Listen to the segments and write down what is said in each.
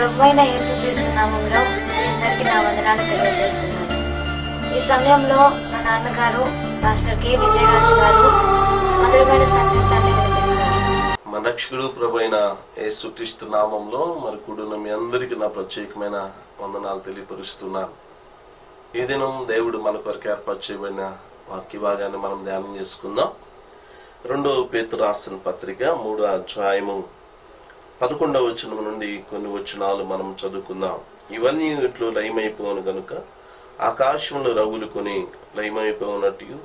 ప్రభువైన యేసుక్రీస్తు నామములో మీ అందరికీ నా వందనాలు తెలియజేస్తున్నాను. ఈ సమయంలో మా నాన్నగారు పాస్టర్ కె విజయరాజు గారు మధురమైన సందేశాన్ని వినిపిస్తారు. మన రక్షకుడు ప్రభువైన యేసుక్రీస్తు నామంలో మరి కూడిన మీ అందరికీ నా ప్రత్యేకమైన వందనాలు తెలియపరుస్తున్నాను. ఈ దినం దేవుడు మన కొరకు ఏర్పాటు చేయబడిన వాక్య భాగాన్ని మనం ధ్యానం చేసుకుందాం. 2వ పేతురు రాసిన పత్రిక 3వ అధ్యాయము 11వ వచనం నుండి కొన్ని వచనాలు మనం చదువుకుందాం. ఇవన్నీ ఇట్లు లయమైపోను గనుక ఆకాశంలో రగులుకొని లయమైపోనట్టు,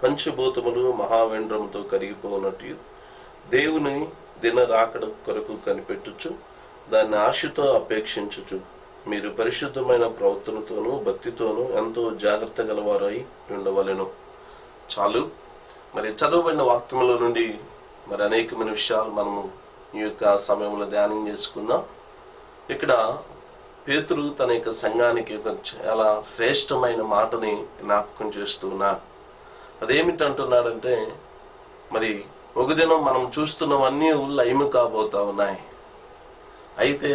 పంచభూతములు మహావేంద్రముతో కరిగిపోనట్టు, దేవుని దిన రాకడ కొరకు కనిపెట్టుచు దాన్ని ఆశతో అపేక్షించుచు మీరు పరిశుద్ధమైన ప్రవర్తనతోనూ భక్తితోనూ ఎంతో జాగ్రత్త గలవారై ఉండవలెను. చాలు. మరి చదవబడిన వాక్యముల నుండి మరి అనేకమైన విషయాలు మనము ఈ యొక్క సమయంలో ధ్యానం చేసుకుందాం. ఇక్కడ పేతురు తన యొక్క సంఘానికి ఒక చాలా శ్రేష్టమైన మాటని జ్ఞాపకం చేస్తూ ఉన్నాడు. అదేమిటంటున్నాడంటే, మరి ఒక దినం మనం చూస్తున్నవన్నీ లయము కాబోతా ఉన్నాయి. అయితే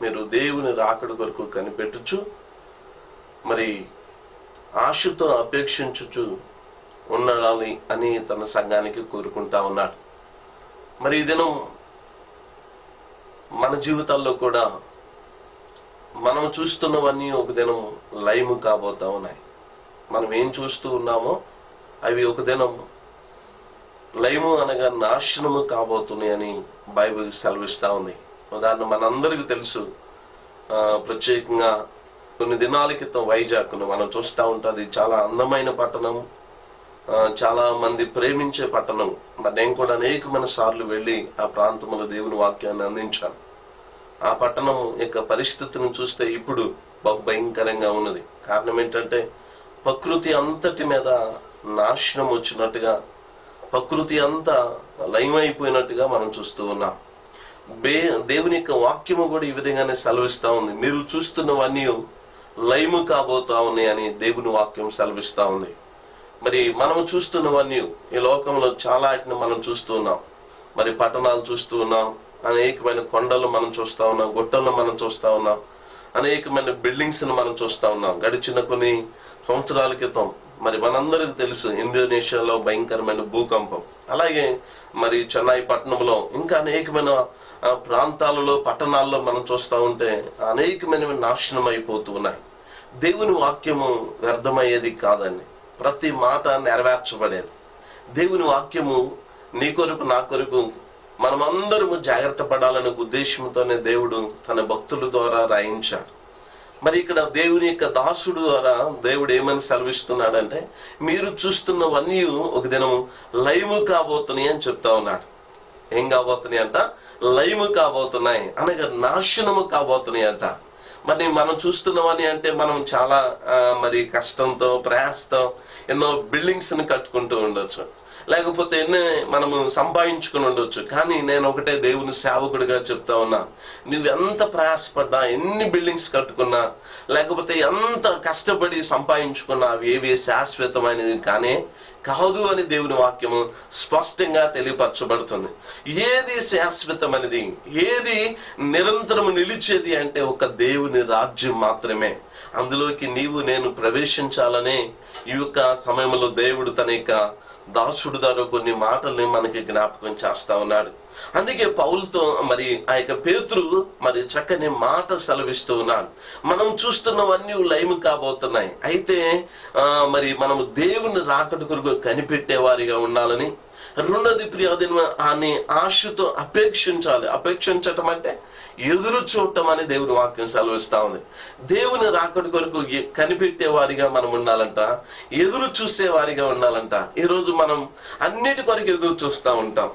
మీరు దేవుని రాకడ కొరకు కనిపెట్టుచు మరి ఆశతో అపేక్షించుచు ఉండాలి అని తన సంఘానికి కోరుకుంటా ఉన్నాడు. మరి ఈ దినం మన జీవితాల్లో కూడా మనం చూస్తున్నవన్నీ ఒక దినం లయము కాబోతా ఉన్నాయి. మనం ఏం చూస్తూ ఉన్నామో అవి ఒక దినం లయము అనగా నాశనము కాబోతున్నాయి అని బైబిల్ సెలవిస్తా ఉంది. ఉదాహరణ మనందరికీ తెలుసు, ప్రత్యేకంగా కొన్ని దినాల క్రితం వైజాగ్ను మనం చూస్తూ ఉంటుంది. చాలా అందమైన పట్టణం, చాలా మంది ప్రేమించే పట్టణం. మరి నేను కూడా అనేకమైన సార్లు వెళ్ళి ఆ ప్రాంతంలో దేవుని వాక్యాన్ని అందించాను. ఆ పట్టణం యొక్క పరిస్థితిని చూస్తే ఇప్పుడు బహు భయంకరంగా ఉన్నది. కారణం ఏంటంటే, ప్రకృతి అంతటి మీద నాశనం వచ్చినట్టుగా, ప్రకృతి అంతా లయమైపోయినట్టుగా మనం చూస్తూ ఉన్నాం. దేవుని యొక్క వాక్యము కూడా ఈ విధంగానే సెలవిస్తా ఉంది. మీరు చూస్తున్నవన్నీ లయము కాబోతా ఉన్నాయి అని దేవుని వాక్యం సెలవిస్తా ఉంది. మరి మనం చూస్తున్నవన్నీ ఈ లోకంలో చాలా వాటిని మనం చూస్తూ ఉన్నాం. మరి పట్టణాలు చూస్తూ ఉన్నాం, అనేకమైన కొండలు మనం చూస్తా ఉన్నాం, గుట్టలను మనం చూస్తా ఉన్నాం, అనేకమైన బిల్డింగ్స్ ను మనం చూస్తా ఉన్నాం. గడిచిన కొన్ని సంవత్సరాల క్రితం మరి మనందరికీ తెలుసు, ఇండోనేషియాలో భయంకరమైన భూకంపం, అలాగే మరి చెన్నై పట్టణంలో ఇంకా అనేకమైన ప్రాంతాలలో పట్టణాల్లో మనం చూస్తూ ఉంటే అనేకమైన నాశనం అయిపోతూ ఉన్నాయి. దేవుని వాక్యము వ్యర్థమయ్యేది కాదండి, ప్రతి మాట నెరవేర్చబడేది. దేవుని వాక్యము నీ కొరకు నా కొరకు మనమందరము జాగ్రత్త పడాలనే ఉద్దేశంతోనే దేవుడు తన భక్తుల ద్వారా రాయించాడు. మరి ఇక్కడ దేవుని యొక్క దాసుడు ద్వారా దేవుడు ఏమని సెలవిస్తున్నాడంటే, మీరు చూస్తున్నవన్నీ ఒక దినం లయము కాబోతున్నాయి అని చెప్తా ఉన్నాడు. ఏం కాబోతున్నాయి అంట? లయము కాబోతున్నాయి అనగా నాశనము కాబోతున్నాయి అంట. మరి మనం చూస్తున్నవని అంటే మనం చాలా మరి కష్టంతో ప్రయాసతో ఎన్నో బిల్డింగ్స్ ని కట్టుకుంటూ ఉండొచ్చు, లేకపోతే ఎన్ని మనము సంపాదించుకుని ఉండొచ్చు. కానీ నేను ఒకటే దేవుని సేవకుడిగా చెప్తా ఉన్నా, నువ్వెంత ప్రయాసపడ్డా, ఎన్ని బిల్డింగ్స్ కట్టుకున్నా, లేకపోతే ఎంత కష్టపడి సంపాదించుకున్నా అవి ఏవి శాశ్వతమైనది కానీ కాదు అని దేవుని వాక్యము స్పష్టంగా తెలియపరచబడుతుంది. ఏది శాశ్వతమైనది, ఏది నిరంతరము నిలిచేది అంటే ఒక దేవుని రాజ్యం మాత్రమే. అందులోకి నీవు నేను ప్రవేశించాలనే ఈ యొక్క సమయంలో దేవుడు తన యొక్క దాసుడు ద్వారా కొన్ని మాటల్ని మనకి జ్ఞాపకం చేస్తా ఉన్నాడు. అందుకే పౌలుతో మరి ఆ యొక్క పేతురు మరి చక్కని మాట సెలవిస్తూ ఉన్నాడు. మనం చూస్తున్నవన్నీ లయము కాబోతున్నాయి. అయితే మరి మనము దేవుని రాకడ కొరకు కనిపెట్టే వారిగా ఉండాలని, రెండోది ప్రియాదిన అని ఆశతో అపేక్షించాలి. అపేక్షించటం అంటే ఎదురు చూడటం అని దేవుని వాక్యం సెలవిస్తా ఉంది. దేవుని రాకడ కొరకు కనిపెట్టే వారిగా మనం ఉండాలంట, ఎదురు చూసే వారిగా ఉండాలంట. ఈరోజు మనం అన్నిటి కొరకు ఎదురు చూస్తూ ఉంటాం,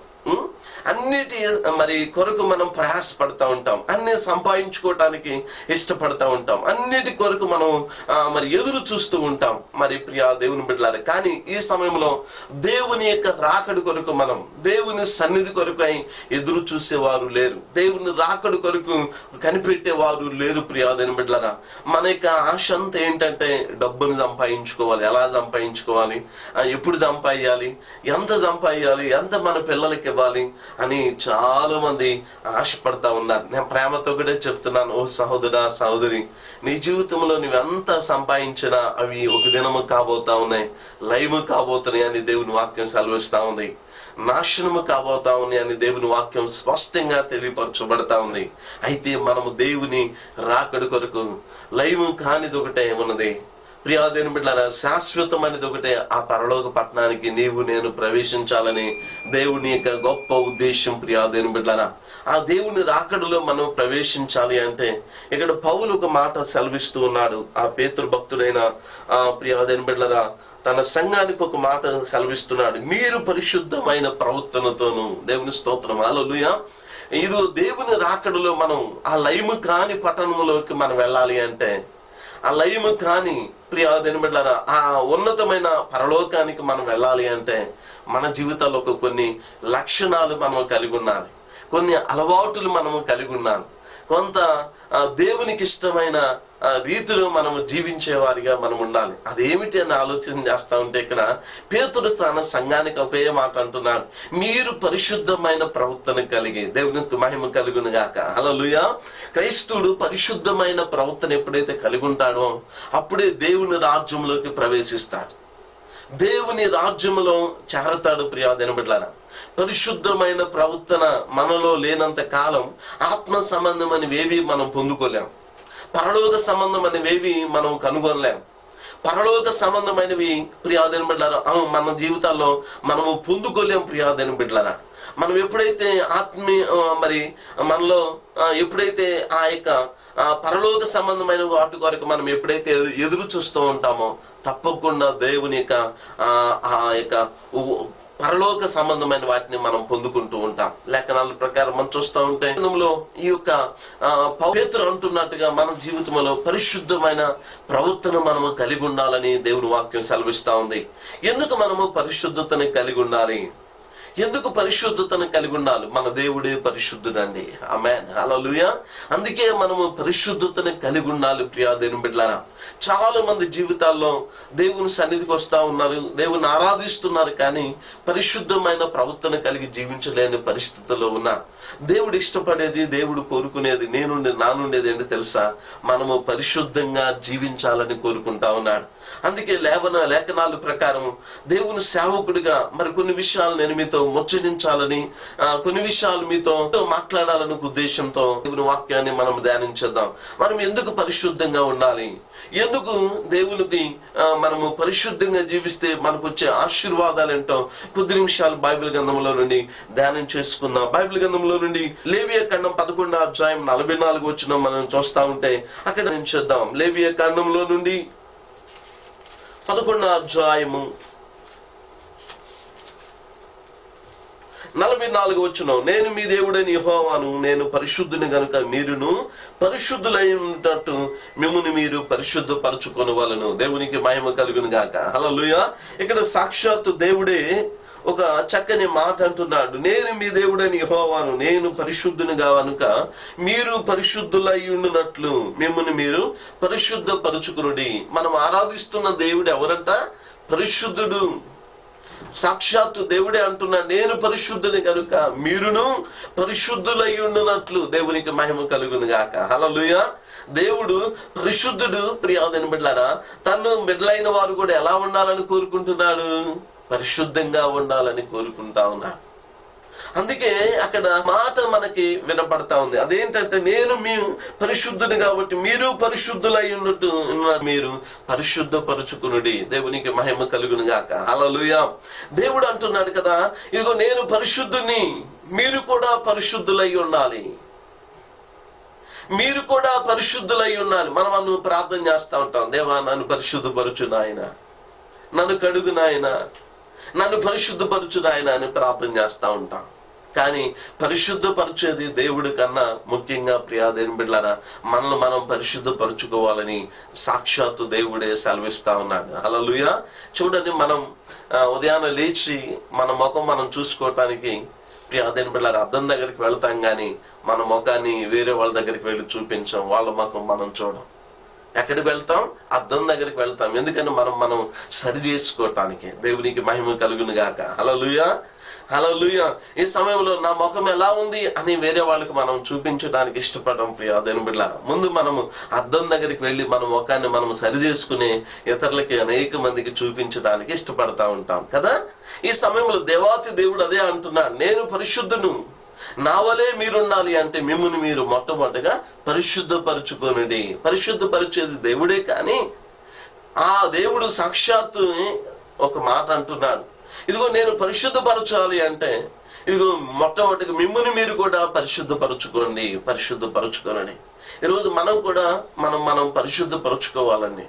అన్నిటి మరి కొరకు మనం ప్రయాసపడతా ఉంటాం, అన్ని సంపాదించుకోవటానికి ఇష్టపడతా ఉంటాం, అన్నిటి కొరకు మనం మరి ఎదురు చూస్తూ ఉంటాం. మరి ప్రియా దేవుని బిడ్డలారా, కానీ ఈ సమయంలో దేవుని యొక్క రాకడ కొరకు మనం దేవుని సన్నిధి కొరకు ఎదురు చూసేవారు లేరు, దేవుని రాకడ కొరకు కనిపెట్టేవారు లేరు. ప్రియా దేవుని బిడ్డలారా, మన యొక్క ఆశ అంతా ఏంటంటే డబ్బును సంపాదించుకోవాలి, ఎలా సంపాదించుకోవాలి, ఎప్పుడు సంపాదించాలి, ఎంత సంపాదించాలి, ఎంత మన పిల్లలకి ఇవ్వాలి, అని చాలా మంది ఆశపడతా ఉన్నారు. నేను ప్రేమతో కూడా చెప్తున్నాను, ఓ సహోదరా సహోదరి, నీ జీవితంలో నువ్వెంత సంపాదించినా అవి ఒక దినము కాబోతా ఉన్నాయి, లైవ్ కాబోతున్నాయి అని దేవుని వాక్యం సెలవిస్తా ఉంది. నాశనము కాబోతా ఉంది అని దేవుని వాక్యం స్పష్టంగా తెలియపరచబడతా ఉంది. అయితే మనము దేవుని రాకడ కొరకు లైవ్ కానిది ఒకటే ఉన్నది. ప్రియాదేని బిడ్డలారా, శాశ్వతమైనది ఒకటే, ఆ పరలోక పట్టణానికి నీవు నేను ప్రవేశించాలని దేవుని యొక్క గొప్ప ఉద్దేశం. ప్రియాదేని బిడ్డలారా, ఆ దేవుని రాకడలో మనం ప్రవేశించాలి అంటే ఇక్కడ పౌలు ఒక మాట సెలవిస్తూ ఉన్నాడు. ఆ పేతురు భక్తుడైన ప్రియాదేని బిడ్డలారా తన సంఘానికి ఒక మాట సెలవిస్తున్నాడు, మీరు పరిశుద్ధమైన ప్రవర్తనతోను. దేవుని స్తోత్రం, హల్లెలూయా. ఇది దేవుని రాకడలో మనం ఆ లైమ్ కాని పట్టణంలోకి మనం వెళ్ళాలి అంటే, ఆ లైమ్ కాని ప్రియాదేని బిడ్డలారా ఆ ఉన్నతమైన పరలోకానికి మనం వెళ్ళాలి అంటే మన జీవితాల్లో కొన్ని లక్షణాలు మనం కలిగి ఉండాలి, కొన్ని అలవాటులు మనము కలిగి ఉన్నాను, కొంత దేవునికి ఇష్టమైన రీతిలో మనము జీవించేవారిగా మనం ఉండాలి. అదేమిటి అని ఆలోచన చేస్తా ఉంటే ఇక్కడ పేతురు తన సంఘానికి ఒకే మాట అంటున్నాడు, మీరు పరిశుద్ధమైన ప్రవర్తన కలిగి దేవునికి మహిమ కలుగును గాక. హల్లెలూయా. క్రైస్తవుడు పరిశుద్ధమైన ప్రవర్తన ఎప్పుడైతే కలిగి ఉంటాడో అప్పుడే దేవుని రాజ్యంలోకి ప్రవేశిస్తాడు, దేవుని రాజ్యంలో చేరతాడు. ప్రియాదేని బిడ్డలారా, పరిశుద్ధమైన ప్రవర్తన మనలో లేనంత కాలం ఆత్మ సంబంధమైనవేవి మనం పొందుకోలేం, పరలోక సంబంధమైనవేవి మనం కనుగొనలేం. పరలోక సంబంధమైనవి ప్రియాదేని బిడ్డలారా మన జీవితాల్లో మనము పొందుకోలేం. ప్రియాదేని బిడ్డలారా, మనం ఎప్పుడైతే మరి మనలో ఎప్పుడైతే ఆ యొక్క పరలోక సంబంధమైన వాటి కొరకు మనం ఎప్పుడైతే ఎదురు చూస్తూ ఉంటామో తప్పకుండా దేవుని యొక్క ఆ యొక్క పరలోక సంబంధమైన వాటిని మనం పొందుకుంటూ ఉంటాం. లేఖనాల ప్రకారం మనం చూస్తూ ఉంటే ఈ యొక్క పేతురు అంటున్నట్టుగా మన జీవితంలో పరిశుద్ధమైన ప్రవర్తన మనము కలిగి ఉండాలని దేవుని వాక్యం సెలవిస్తా ఉంది. ఎందుకు మనము పరిశుద్ధతని కలిగి ఉండాలి? ఎందుకు పరిశుద్ధతను కలిగి ఉండాలి? మన దేవుడే పరిశుద్ధుడండి. ఆమేన్, హల్లెలూయా. అందుకే మనము పరిశుద్ధతను కలిగి ఉండాలి. ప్రియాదేని బిడ్డలారా, చాలా మంది జీవితాల్లో దేవుని సన్నిధికి వస్తా ఉన్నారు, దేవుని ఆరాధిస్తున్నారు, కానీ పరిశుద్ధమైన ప్రవర్తన కలిగి జీవించలేని పరిస్థితుల్లో ఉన్నా. దేవుడు ఇష్టపడేది, దేవుడు కోరుకునేది నా నుండేది ఏంటి తెలుసా? మనము పరిశుద్ధంగా జీవించాలని కోరుకుంటా ఉన్నాడు. అందుకే లేఖనాల ప్రకారం దేవుని సేవకుడిగా మరి కొన్ని విషయాలు నేను మీతో ముచ్చటించాలని, కొన్ని విషయాలు మీతో మాట్లాడాలని ఉద్దేశంతో దేవుని వాక్యాన్ని మనం ధ్యానించేద్దాం. మనం ఎందుకు పరిశుద్ధంగా ఉండాలి, ఎందుకు దేవునికి మనము పరిశుద్ధంగా జీవిస్తే మనకు వచ్చే ఆశీర్వాదాలు ఏంటో కొద్ది నిమిషాలు బైబిల్ గ్రంథంలో నుండి ధ్యానం చేసుకుందాం. బైబిల్ గ్రంథంలో నుండి లేవియా కాండం 11వ అధ్యాయం 44 వచనం మనం చూస్తా ఉంటే అక్కడ చేద్దాం. లేవియా కాండంలో నుండి 11వ అధ్యాయము 44 వచనం, నేను మీ దేవుడైన యెహోవాను, నేను పరిశుద్ధుని గనుక మీరును పరిశుద్ధులై ఉన్నట్టు మిమ్ముని మీరు పరిశుద్ధపరచుకొనవలెను. దేవునికి మహిమ కలుగును గాక. హల్లెలూయా. ఇక్కడ సాక్షాత్తు దేవుడే ఒక చక్కని మాట అంటున్నాడు, నేను మీ దేవుడైన యెహోవాను, నేను పరిశుద్ధుని గనుక మీరు పరిశుద్ధులై ఉండునట్లు మిమ్ముని మీరు పరిశుద్ధపరచుకునుడి. మనం ఆరాధిస్తున్న దేవుడు ఎవరంట? పరిశుద్ధుడు. సాక్షాత్తు దేవుడే అంటున్నాడు, నేను పరిశుద్ధుని కనుక మీరును పరిశుద్ధులై ఉండునట్లు దేవునికి మహిమ కలుగును గాక. హల్లెలూయా. దేవుడు పరిశుద్ధుడు. ప్రియాదేని బిడ్డలారా, తను బిడ్డలైన వారు కూడా ఎలా ఉండాలని కోరుకుంటున్నాడు? పరిశుద్ధంగా ఉండాలని కోరుకుంటా ఉన్నాడు. అందుకే అక్కడ మాట మనకి వినపడతా ఉంది, అదేంటంటే నేను మీ పరిశుద్ధుని కాబట్టి మీరు పరిశుద్ధులై ఉన్నట్టు మీరు పరిశుద్ధపరుచుకునుడి. దేవునికి మహిమ కలుగును గాక. హల్లెలూయా. దేవుడు అంటున్నాడు కదా, ఇదిగో నేను పరిశుద్ధుని, మీరు కూడా పరిశుద్ధులై ఉండాలి, మీరు కూడా పరిశుద్ధులై ఉండాలి. మనం ప్రార్థన చేస్తా ఉంటాం, దేవా నన్ను పరిశుద్ధపరచు నాయన, నన్ను కడుగు నాయన, నన్ను పరిశుద్ధపరచు నాయన అని ప్రార్థన చేస్తా ఉంటాం. కానీ పరిశుద్ధపరిచేది దేవుడి కన్నా ముఖ్యంగా ప్రియాదేని బిడ్డలారా మనల్ని మనం పరిశుద్ధపరచుకోవాలని సాక్షాత్తు దేవుడే సెలవిస్తా ఉన్నాడు. హల్లెలూయా. చూడండి, మనం ఉదయాన్నే లేచి మన ముఖం మనం చూసుకోవటానికి ప్రియాదేని బిడ్డలారా అద్దం దగ్గరికి వెళ్తాం, కానీ మన ముఖాన్ని వేరే వాళ్ళ దగ్గరికి వెళ్ళి చూపించాం, వాళ్ళ ముఖం మనం చూడం. ఎక్కడికి వెళ్తాం? అద్దం దగ్గరికి వెళ్తాం. ఎందుకని మనం సరి చేసుకోవటానికి. దేవునికి మహిమ కలుగును గాక. హల్లెలూయా, హల్లెలూయా. ఈ సమయంలో నా ముఖం ఎలా ఉంది అని వేరే వాళ్ళకి మనం చూపించడానికి ఇష్టపడడం ప్రియా దేవుని బిడ్డలారా. ముందు మనము అద్దం దగ్గరికి వెళ్ళి మన ముఖాన్ని మనం సరి చేసుకుని ఇతరులకి అనేక మందికి చూపించడానికి ఇష్టపడతా ఉంటాం కదా. ఈ సమయంలో దేవాతి దేవుడు అదే అంటున్నాడు, నేను పరిశుద్ధును, నా వలే మీరుండాలి అంటే మిమ్ముని మీరు మొట్టమొదటిగా పరిశుద్ధపరచుకోనండి. పరిశుద్ధపరిచేది దేవుడే, కానీ ఆ దేవుడు సాక్షాత్తు ఒక మాట అంటున్నాడు, ఇదిగో నేను పరిశుద్ధపరచాలి అంటే ఇదిగో మొట్టమొదటిగా మిమ్ముని మీరు కూడా పరిశుద్ధపరచుకోనండి. ఈరోజు మనం కూడా మనం పరిశుద్ధపరచుకోవాలండి.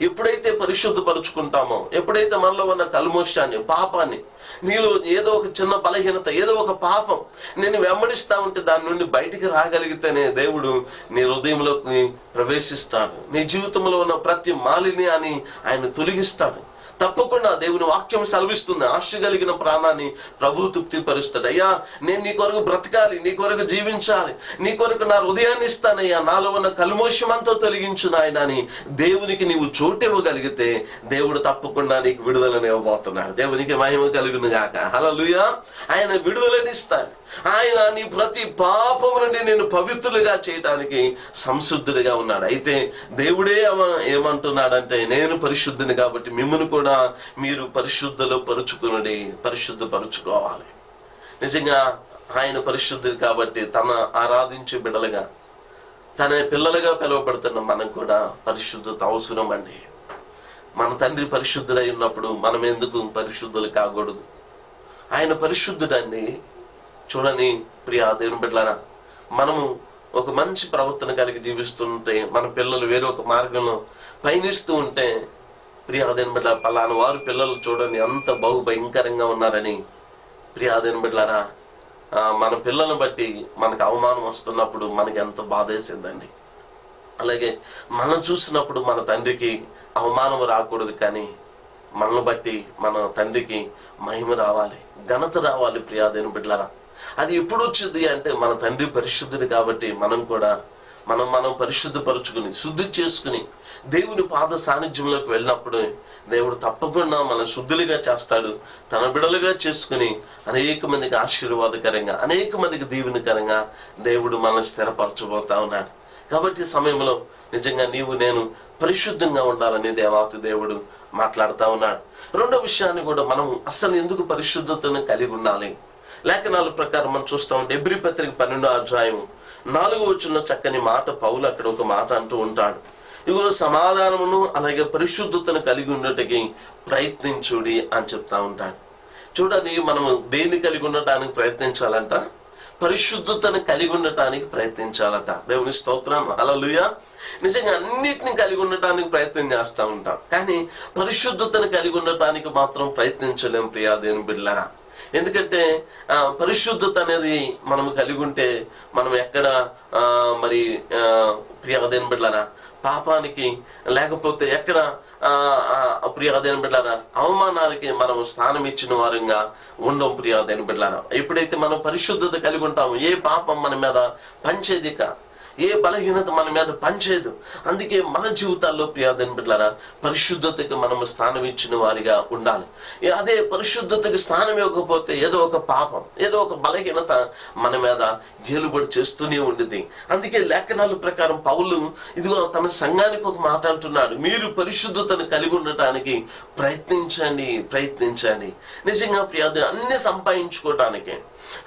ఎప్పుడైతే పరిశుద్ధపరచుకుంటామో, ఎప్పుడైతే మనలో ఉన్న కల్మోషాన్ని, పాపాన్ని, నీలో ఏదో ఒక చిన్న బలహీనత, ఏదో ఒక పాపం నేను వెంబడిస్తా ఉంటే దాని నుండి బయటికి రాగలిగితేనే దేవుడు నీ హృదయంలోకి ప్రవేశిస్తాడు. నీ జీవితంలో ఉన్న ప్రతి మాలిన్యాన్ని ఆయన తొలగిస్తాడు. తప్పకుండా దేవుని వాక్యం సెలవిస్తుంది, ఆశ కలిగిన ప్రాణాన్ని ప్రభు తృప్తిపరుస్తాడు. అయ్యా నేను నీ కొరకు బ్రతకాలి, నీ కొరకు జీవించాలి, నీ కొరకు నా హృదయాన్ని ఇస్తానయ్యా, నాలో ఉన్న కల్మోషమంతా తొలగించు నాయన అని దేవునికి నీవు చోటివ్వగలిగితే దేవుడు తప్పకుండా నీకు విడుదలని ఇవ్వబోతున్నాడు. దేవునికి మహిమ కలుగును గాక. హల్లెలూయా. ఆయన విడుదలనిస్తాడు. ఆయన నీ ప్రతి పాపము నుండి నేను పవిత్రులుగా చేయడానికి సంశుద్ధుడిగా ఉన్నాడు. అయితే దేవుడే ఏమంటున్నాడంటే, నేను పరిశుద్ధుని కాబట్టి మిమ్మల్ని కూడా మీరు పరిశుద్ధపరుచుకోవాలి. నిజంగా ఆయన పరిశుద్ధుడు కాబట్టి తన ఆరాధించే బిడ్డలుగా, తన పిల్లలుగా పిలువబడుతున్న మనం కూడా పరిశుద్ధత అవసరం అండి. మన తండ్రి పరిశుద్ధుడై ఉన్నప్పుడు మనం ఎందుకు పరిశుద్ధులు కాకూడదు? ఆయన పరిశుద్ధుడండి. చూడని ప్రియా దేవుని బిడ్డలారా, మనము ఒక మంచి ప్రవర్తన కలిగి జీవిస్తుంటే, మన పిల్లలు వేరొక మార్గంలో పయనిస్తూ ఉంటే, ప్రియా దేవుని బిడ్డలారా, పలానా వారు పిల్లలు చూడని అంత భయంకరంగా ఉన్నారని, ప్రియా దేవుని బిడ్డలారా, మన పిల్లలను బట్టి మనకు అవమానం వస్తున్నప్పుడు మనకి ఎంత బాధేసిందండి. అలాగే మనం చూసినప్పుడు మన తండ్రికి అవమానం రాకూడదు, కానీ మనల్ని బట్టి మన తండ్రికి మహిమ రావాలి, ఘనత రావాలి. ప్రియా దేవుని బిడ్డలారా, అది ఎప్పుడు వచ్చింది అంటే మన తండ్రి పరిశుద్ధుడు కాబట్టి మనం కూడా మనం పరిశుద్ధపరుచుకుని శుద్ధి చేసుకుని దేవుని పాద సాన్నిధ్యంలోకి వెళ్ళినప్పుడు దేవుడు తప్పకుండా మనం శుద్ధులుగా చేస్తాడు. తన బిడలుగా చేసుకుని అనేక మందికి ఆశీర్వాదకరంగా, అనేక మందికి దీవెనకరంగా దేవుడు మనల్ని స్థిరపరచబోతా ఉన్నాడు. కాబట్టి ఈ సమయంలో నిజంగా నీవు నేను పరిశుద్ధంగా ఉండాలని దేవాతి దేవుడు మాట్లాడుతా ఉన్నాడు. రెండో విషయాన్ని కూడా మనం అసలు ఎందుకు పరిశుద్ధతను కలిగి ఉండాలి? లేఖనాల ప్రకారం మనం చూస్తా ఉంటే హెబ్రీ పత్రిక 12వ అధ్యాయం 4వ వచనంలో చక్కని మాట పౌలు అక్కడ ఒక మాట అంటూ ఉంటాడు, ఇగో సమాధానమును అలాగే పరిశుద్ధతను కలిగి ఉండటానికి ప్రయత్నించుడి అని చెప్తా ఉంటాడు. చూడండి, మనము దేన్ని కలిగి ఉండటానికి ప్రయత్నించాలంట? పరిశుద్ధతను కలిగి ఉండటానికి ప్రయత్నించాలట. దేవుని స్తోత్రం, హల్లెలూయా. నిజంగా అన్నిటిని కలిగి ఉండటానికి ప్రయత్నం చేస్తూ ఉంటాం, కానీ పరిశుద్ధతను కలిగి ఉండటానికి మాత్రం ప్రయత్నించలేం ప్రియా దేవుని బిడ్డలారా. ఎందుకంటే పరిశుద్ధత అనేది మనము కలిగి ఉంటే మనం ఎక్కడ మరి ప్రియా దేవుని బిడ్డలారా పాపానికి, లేకపోతే ఎక్కడ ప్రియా దేవుని బిడ్డలారా అవమానాలకి మనం స్థానం ఇచ్చిన వారంగా ఉండం ప్రియా దేవుని బిడ్డలారా. ఎప్పుడైతే మనం పరిశుద్ధత కలిగి ఉంటామో ఏ పాపం మన మీద పంచేది కాదు, ఏ బలహీనత మన మీద పనిచేయదు. అందుకే మన జీవితాల్లో ప్రియా దేవుని బిడ్డలారా పరిశుద్ధతకి మనము స్థానం ఇచ్చిన వారిగా ఉండాలి. అదే పరిశుద్ధతకి స్థానం ఇవ్వకపోతే ఏదో ఒక పాపం, ఏదో ఒక బలహీనత మన మీద గేలుబడి చేస్తూనే ఉండేది. అందుకే లేఖనాల ప్రకారం పౌలు ఇదిగో తన సంఘానికి ఒక మాట్లాడుతున్నాడు, మీరు పరిశుద్ధతను కలిగి ఉండటానికి ప్రయత్నించండి. నిజంగా ప్రియా అన్ని సంపాదించుకోవటానికి,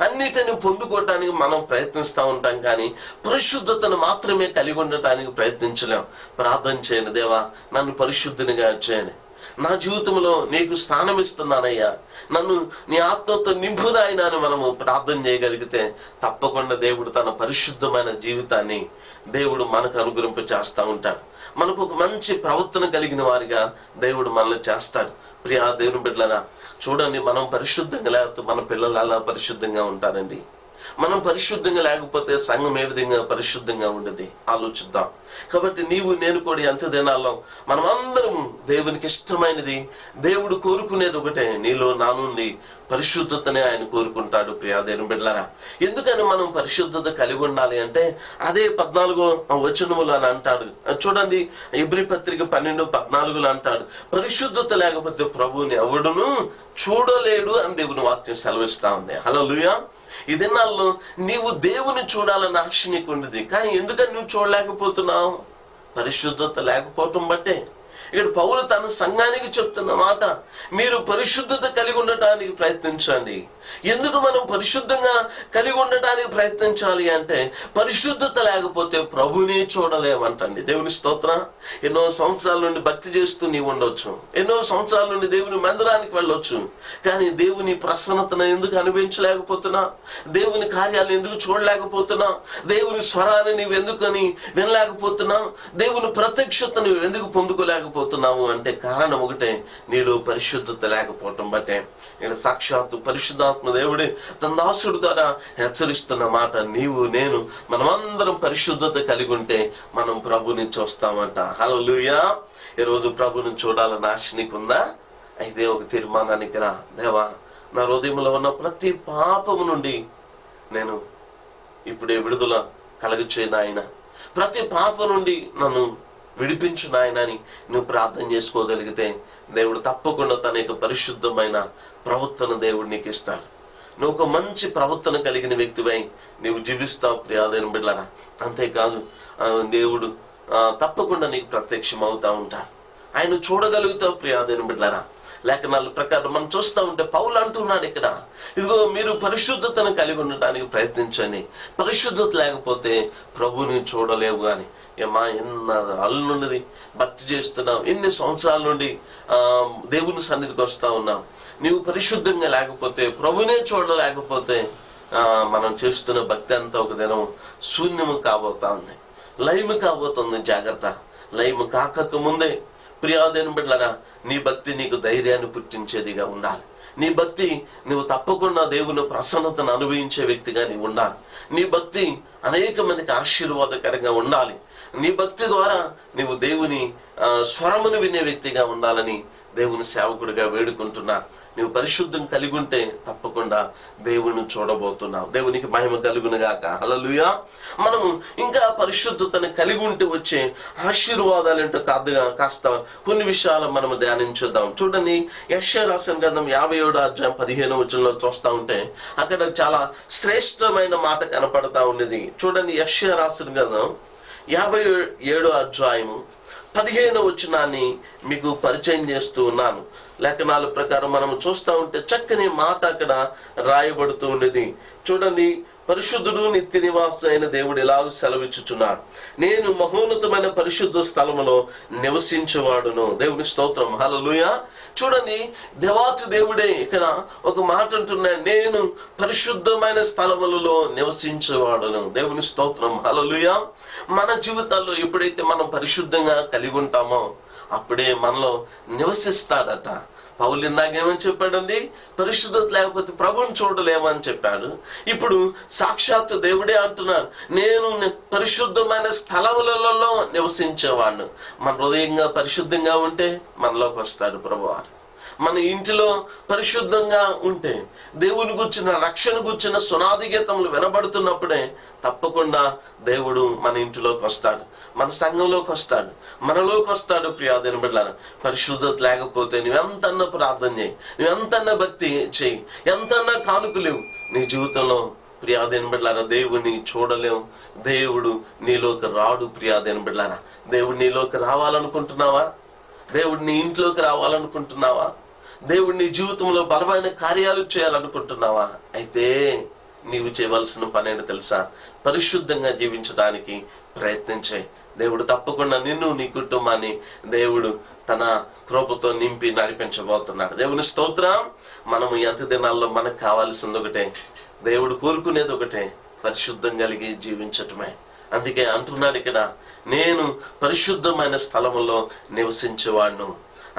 అన్నిటిని పొందుకోవటానికి మనం ప్రయత్నిస్తూ ఉంటాం, కానీ పరిశుద్ధతను మాత్రమే కలిగి ఉండటానికి ప్రయత్నించలేం. ప్రార్థన చేయండి, దేవా నన్ను పరిశుద్ధినిగా చేయని, నా జీవితంలో నీకు స్థానం ఇస్తున్నానయ్యా, నన్ను నీ ఆత్మతో నింపునాయన అని మనము ప్రార్థన చేయగలిగితే తప్పకుండా దేవుడు తన పరిశుద్ధమైన జీవితాన్ని దేవుడు మనకు అనుగ్రహింప చేస్తూ ఉంటాడు. మనకు ఒక మంచి ప్రవర్తన కలిగిన వారిగా దేవుడు మనల్ని చేస్తాడు. ప్రియా దేవుని బిడ్డలారా, చూడండి, మనం పరిశుద్ధంగా లేకపోతే మన పిల్లలు అలా పరిశుద్ధంగా ఉంటారండి. మనం పరిశుద్ధంగా లేకపోతే సంఘం ఏ విధంగా పరిశుద్ధంగా ఉండేది ఆలోచిద్దాం. కాబట్టి నీవు నేను కూడా ఎంత దినాల్లో మనమందరం దేవునికి ఇష్టమైనది, దేవుడు కోరుకునేది ఒకటే, నీలో నా నుండి పరిశుద్ధతనే ఆయన కోరుకుంటాడు. ప్రియాదేని బిడ్డలారా, ఎందుకని మనం పరిశుద్ధత కలిగి ఉండాలి అంటే అదే 14వ వచనములు అని అంటాడు. చూడండి, ఇబ్రీ పత్రిక 12:14 అంటాడు, పరిశుద్ధత లేకపోతే ప్రభువుని ఎవడును చూడలేడు అని దేవుని వాక్యం సెలవిస్తా ఉంది. హల్లెలూయా. ఈ దినాల్లో నీవు దేవుని చూడాలన్న ఆశ నీకు ఉండేది, కానీ ఎందుకని నువ్వు చూడలేకపోతున్నావు? పరిశుద్ధత లేకపోవటం బట్టే. ఇక్కడ పౌలు తన సంఘానికి చెప్తున్న మాట, మీరు పరిశుద్ధత కలిగి ఉండటానికి ప్రయత్నించండి. ఎందుకు మనం పరిశుద్ధంగా కలిగి ఉండటానికి ప్రయత్నించాలి అంటే పరిశుద్ధత లేకపోతే ప్రభునే చూడలేమంటండి. దేవుని స్తోత్రం. ఎన్నో సంవత్సరాల నుండి భక్తి చేస్తూ నీవు ఉండొచ్చు, ఎన్నో సంవత్సరాల నుండి దేవుని మందిరానికి వెళ్ళొచ్చు, కానీ దేవుని ప్రసన్నతను ఎందుకు అనుభవించలేకపోతున్నా? దేవుని కార్యాలను ఎందుకు చూడలేకపోతున్నా? దేవుని స్వరాన్ని నీవు ఎందుకని వినలేకపోతున్నా? దేవుని ప్రత్యక్షత నువ్వు ఎందుకు పొందుకోలేకపోతున్నావు అంటే కారణం ఒకటే, నీలో పరిశుద్ధత లేకపోవటం బట్టే. ఇక్కడ సాక్షాత్తు పరిశుద్ధాత్మ దేవుడే తన దాసుడు ద్వారా హెచ్చరిస్తున్న మాట, నీవు నేను మనమందరం పరిశుద్ధత కలిగి ఉంటే మనం ప్రభుని చూస్తామంట. హల్లెలూయా. ఈరోజు ప్రభుని చూడాలన్న ఆశ నీకుందా? అయితే ఒక తీర్మానానికి రా. దేవా, నా హృదయంలో ఉన్న ప్రతి పాపము నుండి నేను ఇప్పుడే విడుదల కలుగచే నాయన, ప్రతి పాపం నుండి నన్ను విడిపించు నాయన అని నువ్వు ప్రార్థన చేసుకోగలిగితే దేవుడు తప్పకుండా తన యొక్క పరిశుద్ధమైన ప్రవర్తన దేవుడు నీకు ఇస్తాడు. నువ్వు ఒక మంచి ప్రవర్తన కలిగిన వ్యక్తివై నీవు జీవిస్తావు ప్రియాదైన బిడ్డలారా. అంతేకాదు దేవుడు తప్పకుండా నీకు ప్రత్యక్షం అవుతా ఉంటాడు. ఆయన చూడగలుగుతావు ప్రియాదైన బిడ్డలారా. లేఖనాల ప్రకారం మనం చూస్తూ ఉంటే పౌలు అంటున్నాడు ఇక్కడ, ఇదిగో మీరు పరిశుద్ధతను కలిగి ఉండటానికి ప్రయత్నించండి, పరిశుద్ధత లేకపోతే ప్రభుని చూడలేవు. కానీ ఏమా ఎన్న అల్లు నుండి భక్తి చేస్తున్నావు, ఎన్ని సంవత్సరాల నుండి దేవుని సన్నిధికి వస్తా ఉన్నావు, నీవు పరిశుద్ధంగా లేకపోతే ప్రభునే చూడలేకపోతే మనం చేస్తున్న భక్తి అంతా ఒక దినం శూన్యము కాబోతా ఉంది, లయము కాబోతుంది. జాగ్రత్త. లయము కాకకు ముందే ప్రియాదైన బిడ్డలారా, నీ భక్తి నీకు ధైర్యాన్ని పుట్టించేదిగా ఉండాలి. నీ భక్తి నువ్వు తప్పకుండా దేవుని ప్రసన్నతను అనుభవించే వ్యక్తిగా నీవు ఉండాలి. నీ భక్తి అనేక మందికి ఆశీర్వాదకరంగా ఉండాలి. నీ భక్తి ద్వారా నీవు దేవుని స్వరమును వినే వ్యక్తిగా ఉండాలని దేవుని సేవకుడిగా వేడుకుంటున్నా. నువ్వు పరిశుద్ధం కలిగి ఉంటే తప్పకుండా దేవుని చూడబోతున్నావు. దేవునికి మహిమ కలుగునుగాక. హల్లెలూయా. మనము ఇంకా పరిశుద్ధతను కలిగి ఉంటే వచ్చే ఆశీర్వాదాలు ఏంటో కాస్త కొన్ని విషయాలు మనము ధ్యానించుద్దాం. చూడండి, యెషయా రాసిన గ్రంథం 57వ అధ్యాయం 15వ వచనంలో చూస్తా ఉంటే అక్కడ చాలా శ్రేష్టమైన మాట కనపడతా ఉన్నది. చూడండి, యెషయా రాసిన గ్రంథం 57వ అధ్యాయము 15వ వచనాన్ని మీకు పరిచయం చేస్తూ ఉన్నాను. లేఖనాల ప్రకారం మనం చూస్తూ ఉంటే చక్కని మాట అక్కడ రాయబడుతూ ఉండేది. చూడండి, పరిశుద్ధుడు నిత్య నివాసం అయిన దేవుడు ఎలాగ సెలవిచ్చుచున్నాడు, నేను మహోన్నతమైన పరిశుద్ధ స్థలములో నివసించేవాడును. దేవుని స్తోత్రం. హల్లెలూయా. చూడండి, దేవాతి దేవుడే ఇక్కడ ఒక మాట అంటున్నాడు, నేను పరిశుద్ధమైన స్థలములలో నివసించేవాడును. దేవుని స్తోత్రం. హల్లెలూయా. మన జీవితాల్లో ఎప్పుడైతే మనం పరిశుద్ధంగా కలిగి ఉంటామో అప్పుడే మనలో నివసిస్తాడట. పౌలు ఇందాకేమని చెప్పాడండి? పరిశుద్ధత లేకపోతే ప్రభుని చూడలేమని చెప్పాడు. ఇప్పుడు సాక్షాత్తు దేవుడే అంటున్నాడు, నేను పరిశుద్ధమైన స్థలములలో నివసించేవాడిను. మన హృదయంగా పరిశుద్ధంగా ఉంటే మనలోకి వస్తాడు ప్రభువారు. మన ఇంటిలో పరిశుద్ధంగా ఉంటే దేవుని గుర్చిన రక్షణ గుర్చిన సునాది గీతములు వినబడుతున్నప్పుడే తప్పకుండా దేవుడు మన ఇంటిలోకి వస్తాడు, మన సంఘంలోకి వస్తాడు, మనలోకి వస్తాడు. ప్రియాదైన బిడ్డలారా, పరిశుద్ధత లేకపోతే నువ్వెంతన్నా ప్రార్థన చేయి, నువ్వెంతన్నా భక్తి చేయి, ఎంతన్నా కానుకలేవు, నీ జీవితంలో ప్రియాదైన బిడ్డలారా దేవుని చూడలేవు. దేవుడు నీలోకి రాడు. ప్రియాదైన బిడ్డలారా, దేవుడు నీలోకి రావాలనుకుంటున్నావా? దేవుడు నీ ఇంట్లోకి రావాలనుకుంటున్నావా? దేవుడు నీ జీవితంలో బలమైన కార్యాలు చేయాలనుకుంటున్నావా? అయితే నీవు చేయవలసిన పని ఏంటో తెలుసా? పరిశుద్ధంగా జీవించడానికి ప్రయత్నించే. దేవుడు తప్పకుండా నిన్ను, నీ కుటుంబాన్ని దేవుడు తన కృపతో నింపి నడిపించబోతున్నాడు. దేవుని స్తోత్రం. మనము ఎంత దినాల్లో మనకు కావాల్సింది ఒకటే, దేవుడు కోరుకునేది ఒకటే, పరిశుద్ధం కలిగి జీవించటమే. అందుకే అంటున్నాడు ఇక్కడ, నేను పరిశుద్ధమైన స్థలములో నివసించేవాడును.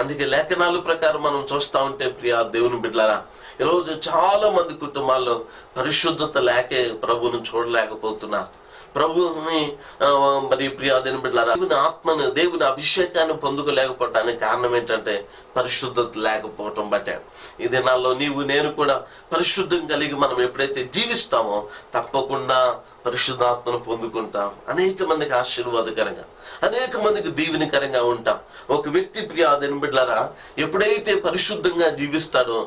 అందుకే లేఖనాల ప్రకారం మనం చూస్తా ఉంటే ప్రియా దేవుని బిడ్డలారా, ఈరోజు చాలా మంది కుటుంబాల్లో పరిశుద్ధత లేకే ప్రభువును చూడలేకపోతున్నారు. ప్రభువుని మరి ప్రియా దేవుని బిడ్డలారా, దేవుని ఆత్మను, దేవుని అభిషేకాన్ని పొందుకోలేకపోవడానికి కారణం ఏంటంటే పరిశుద్ధత లేకపోవటం బట్టే. ఈ దినాల్లో నీవు నేను కూడా పరిశుద్ధం కలిగి మనం ఎప్పుడైతే జీవిస్తామో తప్పకుండా పరిశుద్ధాత్మను పొందుకుంటాం. అనేక మందికి ఆశీర్వాదకరంగా, అనేక మందికి దీవెనకరంగా ఉంటాం. ఒక వ్యక్తి ప్రియా దేవుని బిడ్డలారా ఎప్పుడైతే పరిశుద్ధంగా జీవిస్తాడో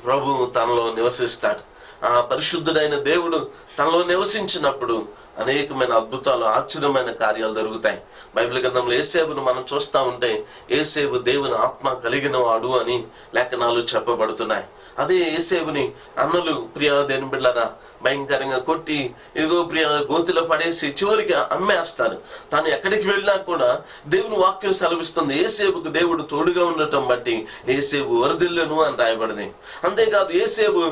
ప్రభువు తనలో నివసిస్తాడు. ఆ పరిశుద్ధుడైన దేవుడు తనలో నివసించినప్పుడు అనేకమైన అద్భుతాలు, ఆశ్చర్యమైన కార్యాలు జరుగుతాయి. బైబిల్ గ్రంథంలో యేసేపును మనం చూస్తా ఉంటే యేసేపు దేవుని ఆత్మ కలిగిన వాడు అని లేఖనాలు చెప్పబడుతున్నాయి. అదే యేసేపుని అన్నలు ప్రియా దేవుని బిడ్డలారా భయంకరంగా కొట్టి ఇదిగో ప్రియ గోతిలో పడేసి చివరికి అమ్మేస్తారు. తాను ఎక్కడికి వెళ్ళినా కూడా దేవుని వాక్యం సెలవిస్తుంది, యేసేపుకు దేవుడు తోడుగా ఉండటం బట్టి యేసేపు వరదిల్లును అని రాయబడింది. అంతేకాదు యేసేపు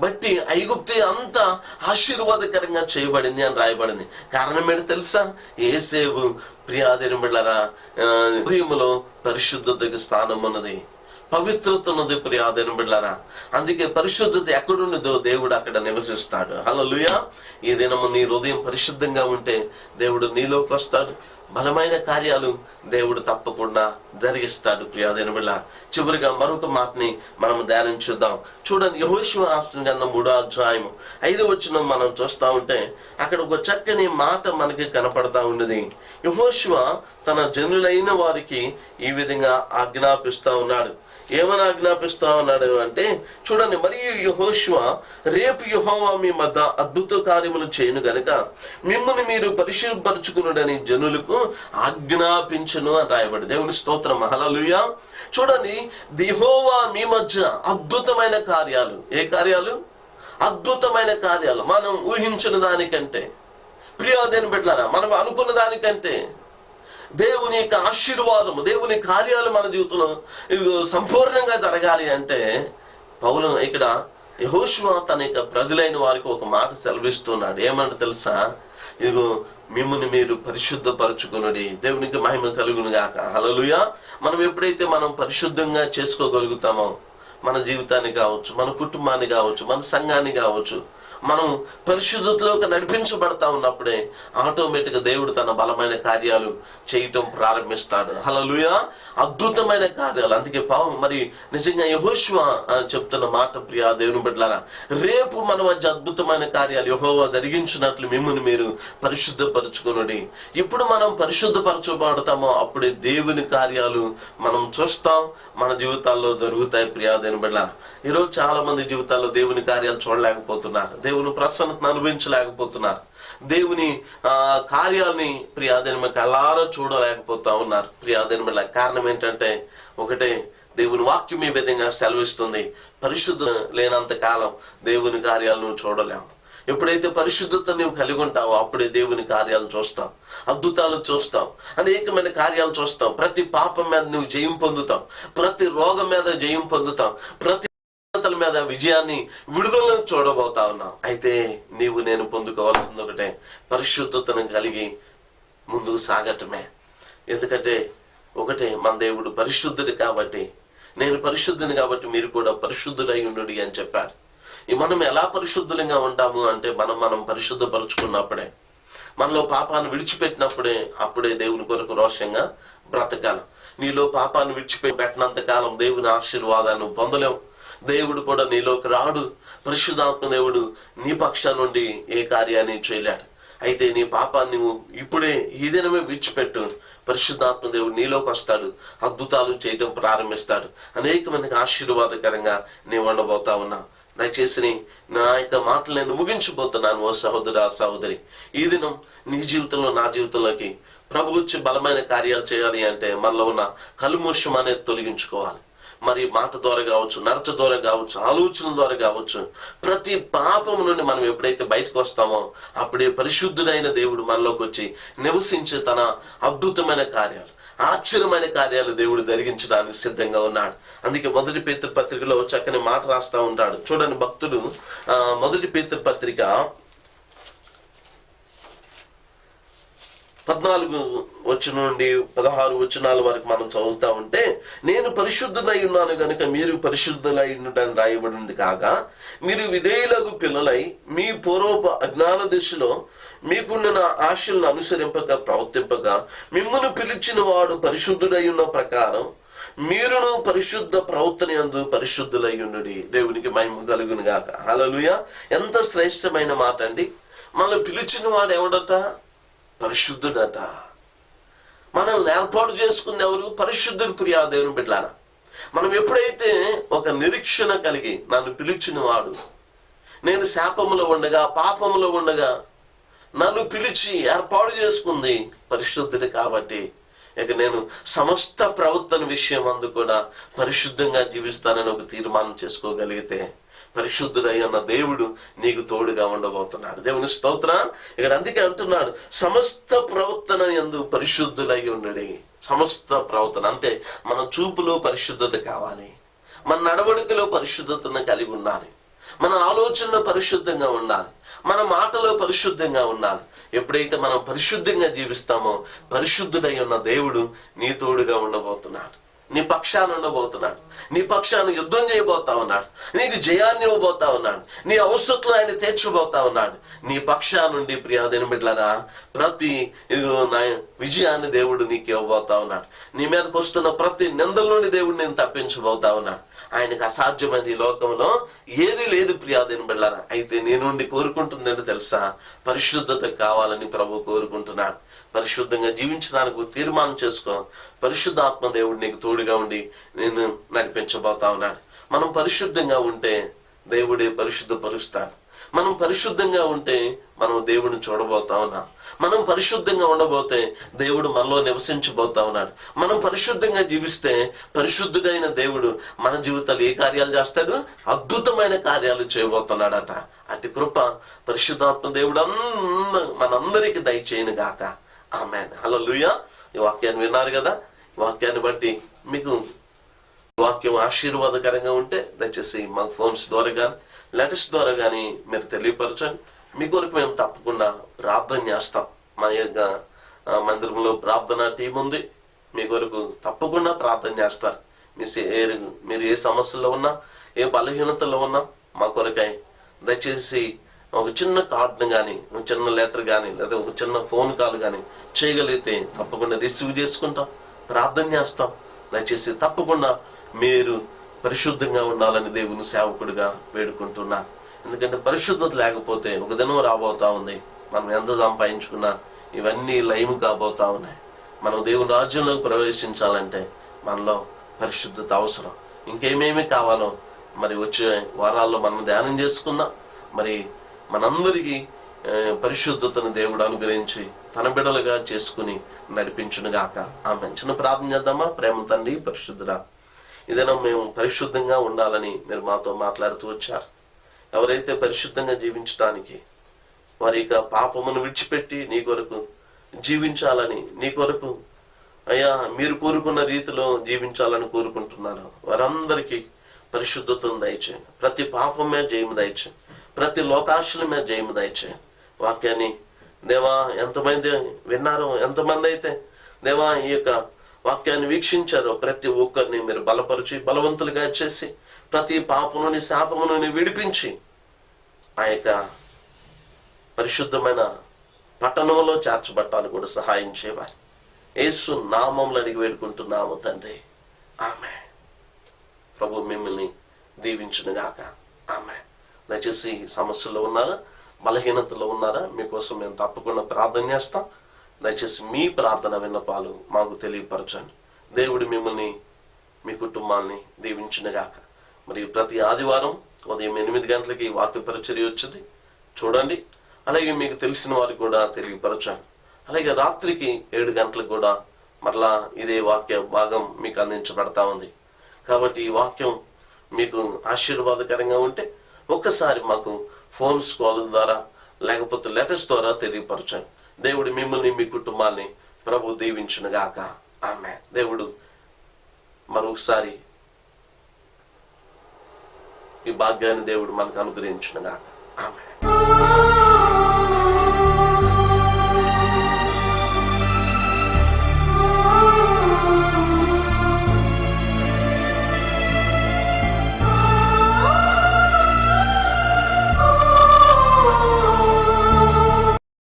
బట్టి ఐగుప్తు అంతా ఆశీర్వాదకరంగా చేయబడింది అని రాయబడింది. కారణం ఏంటో తెలుసా? యేసేపు ప్రియా దేవుని బిడ్డలారా హృదయములో పరిశుద్ధతకు స్థానం ఉన్నది, పవిత్రత ఉన్నది ప్రియా దేవుని బిడ్డలారా. అందుకే పరిశుద్ధత ఎక్కడున్నదో దేవుడు అక్కడ నివసిస్తాడు. హల్లెలూయా. ఈ దినము నీ హృదయం పరిశుద్ధంగా ఉంటే దేవుడు నీలోకి వస్తాడు. బలమైన కార్యాలు దేవుడు తప్పకుండా జరిగిస్తాడు ప్రియా దేవుని బిడ్డలారా. చివరిగా మరొక మాటని మనం ధ్యానించుద్దాం. చూడండి, యెహోషువ రాసిన గ్రంథం 3వ అధ్యాయం 5వ వచనం మనం చూస్తా ఉంటే అక్కడ ఒక చక్కని మాట మనకి కనపడతా ఉన్నది. యెహోషువ తన జనులైన వారికి ఈ విధంగా ఆజ్ఞాపిస్తా ఉన్నాడు. ఏమని ఆజ్ఞాపిస్తా ఉన్నాడు అంటే చూడండి, మరియు యెహోషువ రేపు యెహోవా మీ మధ్య అద్భుత కార్యములు చేయను గనుక మిమ్మల్ని మీరు పరిశుద్ధపరచుకునుడని జనులకు ఆజ్ఞాపించును అని రాయబడి. దేవుని స్తోత్రం, హల్లెలూయా. చూడండి, యెహోవా మీ మధ్య అద్భుతమైన కార్యాలు. ఏ కార్యాలు? అద్భుతమైన కార్యాలు. మనం ఊహించిన దానికంటే ప్రియా దేవుని బిడ్డలారా, మనం అనుకున్న దానికంటే దేవుని యొక్క ఆశీర్వాదము, దేవుని కార్యాలు మన జీవితంలో సంపూర్ణంగా జరగాలి అంటే పౌలు ఇక్కడ యెహోషువ తన యొక్క ప్రజలైన వారికి ఒక మాట సెలవిస్తున్నాడు. ఏమంటే తెలుసా? ఇదిగో మిమ్మల్ని మీరు పరిశుద్ధపరచుకునుడి, దేవునికి మహిమ కలుగును గాక. హల్లెలూయా. మనం ఎప్పుడైతే మనం పరిశుద్ధంగా చేసుకోగలుగుతామో మన జీవితాన్ని కావచ్చు, మన కుటుంబాన్ని కావచ్చు, మన సంఘాన్ని కావచ్చు, మనం పరిశుద్ధతలోకి నడిపించబడతా ఉన్నప్పుడే ఆటోమేటిక్ గా దేవుడు తన బలమైన కార్యాలు చేయటం ప్రారంభిస్తాడు. హల్లెలూయా. అద్భుతమైన కార్యాలు. అందుకే మరి నిజంగా యెహోషువ చెప్తున్న మాట ప్రియా దేవుని బిడ్డలారా, రేపు మన మధ్య అద్భుతమైన కార్యాలు యెహోవా జరిగించినట్లు మిమ్మల్ని మీరు పరిశుద్ధపరచుకునుడి. ఇప్పుడు మనం పరిశుద్ధపరచబడతామో అప్పుడే దేవుని కార్యాలు మనం చూస్తాం, మన జీవితాల్లో జరుగుతాయి ప్రియా దేవుని బిడ్డలారా. ఈరోజు చాలా మంది జీవితాల్లో దేవుని కార్యాలు చూడలేకపోతున్నారు, దేవుని ప్రసన్నతను అనుభవించలేకపోతున్నారు, దేవుని కార్యాలని ప్రియాదేని కళ్ళారా చూడలేకపోతా ఉన్నారు ప్రియాదేని బిడ్డ. కారణం ఏంటంటే ఒకటే, దేవుని వాక్యం ఈ విధంగా సెలవిస్తుంది, పరిశుద్ధ లేనంత కాలం దేవుని కార్యాలు నువ్వు చూడలేము. ఎప్పుడైతే పరిశుద్ధత నువ్వు కలిగి ఉంటావో అప్పుడే దేవుని కార్యాలు చూస్తావు, అద్భుతాలు చూస్తావు, అనేకమైన కార్యాలు చూస్తావు. ప్రతి పాపం మీద నువ్వు జయం పొందుతావు, ప్రతి రోగం మీద జయం పొందుతావు, ప్రతి మీద విజయాన్ని, విడుదలను చూడబోతా ఉన్నావు. అయితే నీవు నేను పొందుకోవాల్సింది ఒకటే, పరిశుద్ధతను కలిగి ముందుకు సాగటమే. ఎందుకంటే ఒకటే, మన దేవుడు పరిశుద్ధుడు కాబట్టి, నేను పరిశుద్ధుని కాబట్టి మీరు కూడా పరిశుద్ధుడై ఉండుడి అని చెప్పాడు. మనం ఎలా పరిశుద్ధులంగా ఉంటాము అంటే మనం పరిశుద్ధపరుచుకున్నప్పుడే, మనలో పాపాన్ని విడిచిపెట్టినప్పుడే, అప్పుడే దేవుని కొరకు రోషంగా బ్రతకాలి. నీలో పాపాన్ని విడిచిపెట్టినంత కాలం దేవుని ఆశీర్వాదాన్ని పొందలేవు, దేవుడు కూడా నీలోకి రాడు, పరిశుద్ధాత్మ దేవుడు నీ పక్షా నుండి ఏ కార్యాన్ని చేయలేడు. అయితే నీ పాపాన్ని నువ్వు ఇప్పుడే ఈ దినమే విడిచిపెట్టు, పరిశుద్ధాత్మ దేవుడు నీలోకి వస్తాడు, అద్భుతాలు చేయటం ప్రారంభిస్తాడు, అనేక మందికి ఆశీర్వాదకరంగా నీవు ఉండబోతా ఉన్నావు. దయచేసి నా యొక్క మాటలు నేను ముగించబోతున్నాను. ఓ సహోదరా, సహోదరి, ఈ దినం నీ జీవితంలో, నా జీవితంలోకి ప్రభు వచ్చి బలమైన కార్యాలు చేయాలి అంటే మనలో ఉన్న కల్మోషం అనేది తొలగించుకోవాలి. మరి మాట ద్వారా కావచ్చు, నడత ద్వారా కావచ్చు, ఆలోచన ద్వారా కావచ్చు, ప్రతి పాపం నుండి మనం ఎప్పుడైతే బయటకు వస్తామో అప్పుడే పరిశుద్ధుడైన దేవుడు మనలోకి వచ్చి నివసించే తన అద్భుతమైన కార్యాలు, ఆశ్చర్యమైన కార్యాలు దేవుడు జరిగించడానికి సిద్ధంగా ఉన్నాడు. అందుకే మొదటి పేతురు పత్రికలో చక్కని మాట రాస్తా ఉంటాడు. చూడండి, భక్తుడు మొదటి పేతురు పత్రిక 14 వచనం నుండి 16 వచనాల వరకు మనం చదువుతా ఉంటే, నేను పరిశుద్ధులై ఉన్నాను గనుక మీరు పరిశుద్ధులై ఉండటం రాయబడింది కాగా, మీరు విధేయులకు పిల్లలై మీ పూర్వపు అజ్ఞాన దిశలో మీకుండిన ఆశలను అనుసరింపక ప్రవర్తింపక మిమ్మును పిలిచిన వాడు పరిశుద్ధుడై ఉన్న ప్రకారం మీరును పరిశుద్ధ ప్రవర్తన యందు పరిశుద్ధులై ఉండుడి. దేవునికి మహిమ కలుగును గాక. హల్లెలూయా. ఎంత శ్రేష్టమైన మాట అండి. మనల్ని పిలిచిన వాడు ఎవడట? పరిశుద్ధుడట. మనల్ని ఏర్పాటు చేసుకుంది ఎవరు? పరిశుద్ధుడు. ప్రియా దేవుని బిడ్డలారా, మనం ఎప్పుడైతే ఒక నిరీక్షణ కలిగి నన్ను పిలిచిన వాడు, నేను శాపములో ఉండగా పాపములో ఉండగా నన్ను పిలిచి ఏర్పాటు చేసుకుంది పరిశుద్ధుడు కాబట్టి ఇక నేను సమస్త ప్రవర్తన విషయం అందు కూడా పరిశుద్ధంగా జీవిస్తానని ఒక తీర్మానం చేసుకోగలిగితే పరిశుద్ధుడై ఉన్న దేవుడు నీకు తోడుగా ఉండబోతున్నాడు. దేవుని స్తోత్రం. ఇక్కడ అందుకే అంటున్నాడు, సమస్త ప్రవర్తన యందు పరిశుద్ధులై ఉండడి. సమస్త ప్రవర్తన అంటే మన చూపులో పరిశుద్ధత కావాలి, మన నడవడికలో పరిశుద్ధతను కలిగి ఉండాలి, మన ఆలోచనలో పరిశుద్ధంగా ఉండాలి, మన మాటలో పరిశుద్ధంగా ఉండాలి. ఎప్పుడైతే మనం పరిశుద్ధంగా జీవిస్తామో పరిశుద్ధుడై ఉన్న దేవుడు నీ తోడుగా ఉండబోతున్నాడు, నీ పక్షాన్ని ఉండబోతున్నాడు, నీ పక్షాన్ని యుద్ధం చేయబోతా ఉన్నాడు, నీకు జయాన్ని ఇవ్వబోతా ఉన్నాడు, నీ అవసరతలు ఆయన తీర్చబోతా ఉన్నాడు. నీ పక్షా నుండి ప్రియాదేని బిడ్డలారా ప్రతి విజయాన్ని దేవుడు నీకు ఇవ్వబోతా ఉన్నాడు. నీ మీదకి వస్తున్న ప్రతి నిందల నుండి దేవుడు నేను తప్పించబోతా ఉన్నాడు. ఆయనకు అసాధ్యమైన ఈ లోకంలో ఏది లేదు ప్రియాదేని బిడ్డలారా. అయితే నీ నుండి కోరుకుంటుందంటే తెలుసా? పరిశుద్ధత కావాలని ప్రభు కోరుకుంటున్నాడు. పరిశుద్ధంగా జీవించడానికి తీర్మానం చేసుకో. పరిశుద్ధాత్మ దేవుడు నీకు తోడుగా ఉండి నేను నడిపించబోతా ఉన్నాడు. మనం పరిశుద్ధంగా ఉంటే దేవుడే పరిశుద్ధపరుస్తాడు. మనం పరిశుద్ధంగా ఉంటే మనం దేవుడిని చూడబోతా ఉన్నాం. మనం పరిశుద్ధంగా ఉండబోతే దేవుడు మనలో నివసించబోతా ఉన్నాడు. మనం పరిశుద్ధంగా జీవిస్తే పరిశుద్ధుడైన దేవుడు మన జీవితాలు ఏ కార్యాలు చేస్తాడు? అద్భుతమైన కార్యాలు చేయబోతున్నాడట. అట్టి కృప పరిశుద్ధాత్మ దేవుడు మనందరికీ దయచేయను గాక. ఆమేన్. హల్లెలూయా. ఈ వాక్యాన్ని విన్నారు కదా. ఈ వాక్యాన్ని బట్టి మీకు వాక్యం ఆశీర్వాదకరంగా ఉంటే దయచేసి మా ఫోన్స్ ద్వారా కానీ లెటర్స్ ద్వారా కానీ మీరు తెలియపరచండి. మీ కొరకు మేము తప్పకుండా ప్రార్థన చేస్తాం. మా యొక్క మందిరంలో ప్రార్థన టీం ఉంది. మీ కొరకు తప్పకుండా ప్రార్థన చేస్తారు. మీరు ఏ సమస్యల్లో ఉన్నా, ఏ బలహీనతలో ఉన్నా మా కొరకై దయచేసి ఒక చిన్న కార్డును కానీ, ఒక చిన్న లెటర్ కానీ, లేదా ఒక చిన్న ఫోన్ కాల్ కానీ చేయగలిగితే తప్పకుండా రిసీవ్ చేసుకుంటాం, ప్రార్థన చేస్తాం. దయచేసి తప్పకుండా మీరు పరిశుద్ధంగా ఉండాలని దేవుని సేవకుడిగా వేడుకుంటున్నా. ఎందుకంటే పరిశుద్ధత లేకపోతే ఒక దినం రాబోతా ఉంది, మనం ఎంత సంపాదించుకున్నా ఇవన్నీ లైమ్ కాబోతా ఉన్నాయి. మనం దేవుని రాజ్యంలోకి ప్రవేశించాలంటే మనలో పరిశుద్ధత అవసరం. ఇంకేమేమి కావాలో మరి వచ్చే వారాల్లో మనం ధ్యానం చేసుకుందాం. మరి మనందరికీ పరిశుద్ధతను దేవుడు అనుగ్రహించి తన బిడ్డలుగా చేసుకుని నడిపించునుగాక. ఆమె చిన్న ప్రార్థన చేద్దామా? ప్రేమ తండ్రి, పరిశుద్ధుడా, ఇదేనా మేము పరిశుద్ధంగా ఉండాలని మీరు మాతో మాట్లాడుతూ వచ్చారు. ఎవరైతే పరిశుద్ధంగా జీవించడానికి వారి యొక్క పాపమును విడిచిపెట్టి నీ కొరకు జీవించాలని, నీ కొరకు అయ్యా మీరు కోరుకున్న రీతిలో జీవించాలని కోరుకుంటున్నారు, వారందరికీ పరిశుద్ధతను దయచేయండి. ప్రతి పాపం మీద జయము దయచేయండి, ప్రతి లోకాశల మీద జయము దయచేయండి. వాక్యాన్ని దేవా ఎంతమంది విన్నారో, ఎంతమంది అయితే దేవా ఈ యొక్క వాక్యాన్ని వీక్షించారో ప్రతి ఒక్కరిని మీరు బలపరిచి బలవంతులుగా చేసి ప్రతి పాపముని శాపముని విడిపించి ఆ యొక్క పరిశుద్ధమైన పట్టణంలో చేర్చబట్టాలని కూడా సహాయం చేయవాలి. యేసు నామములో అడిగి వేడుకుంటున్నాము తండ్రి. ఆమేన్. ప్రభు మిమ్మల్ని దీవించునుగాక. ఆమేన్. దయచేసి సమస్యల్లో ఉన్నారా, బలహీనతలో ఉన్నారా, మీకోసం మేము తప్పకుండా ప్రార్థన చేస్తాం. దయచేసి మీ ప్రార్థన విన్నపాలు మాకు తెలియపరచండి. దేవుడు మిమ్మల్ని, మీ కుటుంబాన్ని దీవించునుగాక. మరి ప్రతి ఆదివారం ఉదయం 8 గంటలకి వాక్య పరిచర్య వచ్చింది, చూడండి. అలాగే మీకు తెలిసిన వారికి కూడా తెలియపరచండి. అలాగే రాత్రికి 7 గంటలకు కూడా మరలా ఇదే వాక్య భాగం మీకు అందించబడతా ఉంది. కాబట్టి ఈ వాక్యం మీకు ఆశీర్వాదకరంగా ఉంటే ఒక్కసారి మాకు ఫోన్స్ కాల్ ద్వారా లేకపోతే లెటర్స్ ద్వారా తెలియపరచండి. దేవుడు మిమ్మల్ని, మీ కుటుంబాన్ని ప్రభు దీవించునుగాక. ఆమేన్. దేవుడు మరొకసారి ఈ భాగ్యాన్ని దేవుడు మనకు అనుగ్రహించునుగాక. ఆమేన్.